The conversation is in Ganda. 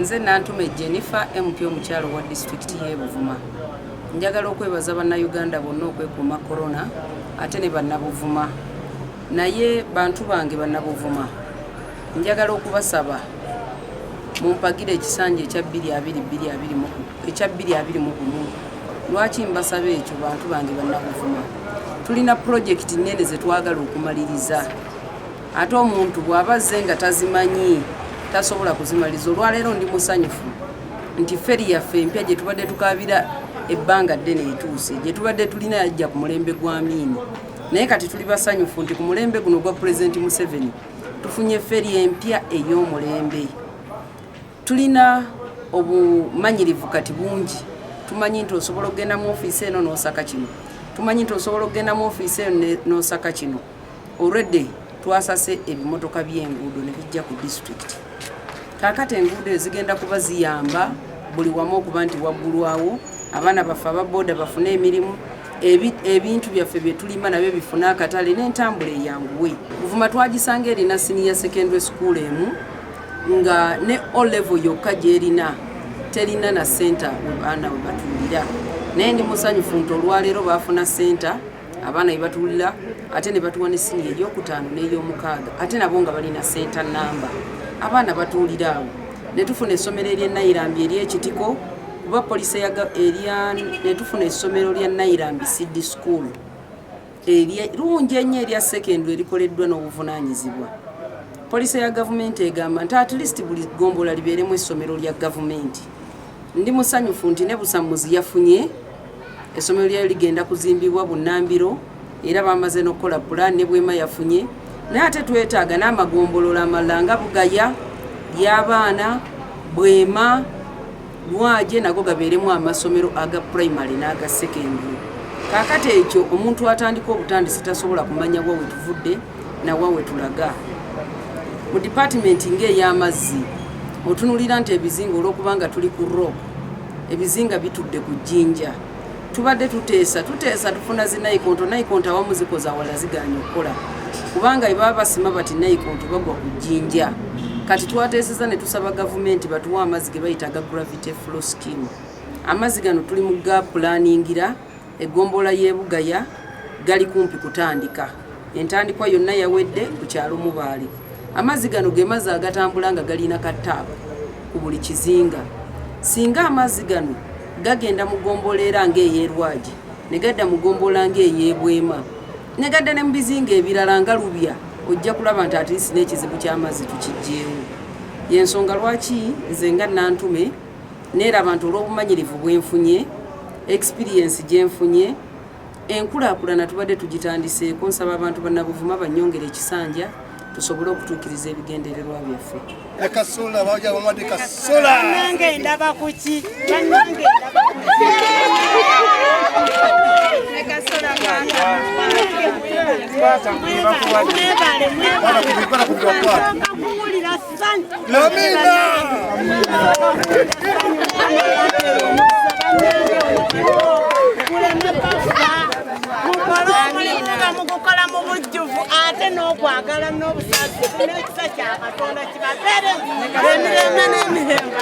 Nze Nantume Jennifer MP omukyalo wa district y'e Buvuma. Njagala okwebaza bannayuganda bonna okwekuuma corona ate ne bannabuvuma. Naye bantu bange bannabuvuma, njagala okubasaba mumpagire ekisanja ekya 220 lwaki mbasaba ekyo bantu bange bannabuvuma. Tulina project nnene ze twagala okumaliriza. Ate omuntu bw'abazze nga tazimanyi tasobola kuzimaliza. Olwaleero ndi musanyufu nti feri yaffe empya gye tubadde tukabira ebbanga ddene etuuse, gye tubadde tulina yajja ku mulembe gwa Amin. Naye kati tuli basanyufu nti ku mulembe guno gwa President Museveni tufunye feri empya ey'omulembe. Tulina obumanyirivu kati bungi. Tumanyi nti osobola okugenda mu ofiisi eno n'osaka kino. Tumanyi nti osobola okugenda mu ofiisi eno n'osaka kino. Already twasase ebimotoka by'enguudo ne bijja ku district. Kaakati enguudo ezigenda kuba ziyamba buli wamu okuba nti waggulwawo, abaana baffe ababooda bafune emirimu, ebintu byaffe bye tulima nabyo bifuna akatale n'entambula eyanguwe. Buvuma twagisanga erina senior secondary school emu nga ne O level yokka gy'erina terina na center abaana we batuulira. Naye ndi musanyufu nti olwaleero baafuna center abaana we batuulira ate ne batuwa ne senior ey'okutaano n'ey'omukaaga ate nabo nga balina center namba. Abaana batuulira awo ne tufuna essomero ery'e Nairambi ery'ekitiko kuba poliisi ne tufuna essomero lya Nairambi City School lungi ennyo erya secondary erikoleddwa n'obuvunaanyizibwa. Poliisi ya gavumenti egamba nti at least buli gombola libeeremu essomero lya gavumenti. Ndi musanyufu nti ne Busamuzi yafunye essomero lyayo ligenda kuzimbibwa Bunnambiro era bamaze n'okukola pulaani ne Bwema yafunye. Naye ate twetaaga n'amagombolola amalala nga Bugaya, Ly'abaana, Bwema, Lwaje nago gabeeremu amasomero aga primary n'aga secondary. Kaakati ekyo omuntu atandika obutandisi tasobola kumanya wa we tuvudde na wa we tulaga. Mu department ng'ey'amazzi otunulira nti ebizinga olw'okubanga tuli ku rock ebizinga bitudde ku Jjinja. Tubadde tuteesa tufuna zinnayikonto awamu zikoza awala zigaanye okukola kubanga baba basima bati nayikonto bagwa ku Jjinja. Kati twateeseza ne tusaba gavumenti batuwa amazzi ge bayita ga gravity flow scheme. Amazzi gano tuli mu ga planningira eggombola y'e Bugaya gali kumpi kutandika. Entandikwa yonna yawedde ku kyalo Mubaale. Amazzi gano ge mazzi agatambula nga galina kataapu ku buli kizinga. Singa amazzi gano gagenda mu ggombola era ng'ey'e Lwaje ne gadda mu ggombola ng'ey'e Bwema ne gadda ne mu bizinga ebirala nga Lubya, ojja kulaba nti ate n'ekizibu ky'amazzi tukiggyeewo. Y'ensonga lwaki nze nga Nantume neeraba nti olw'obumanyirivu bwenfunye, experience gye nfunye, enkulaakulana tubadde tugitandiseeko. Nsaba abantu bannabuvuma bannyongere ekisanja tusobole okutuukiriza ebigendererwa byaffe. Kasola bajja bamadde kasola. Nange ndaba kuki? Nange ndaba kuki? Kasola kanga. Bata kubakuwadde. Bata kubakuwadde. Kuwulira ssanyu. Lamina. Mukukola mu bujjuvu ate n'okwagala n'obusazi n'ekisa kya Katonda kibabeere emirembe n'emirembe.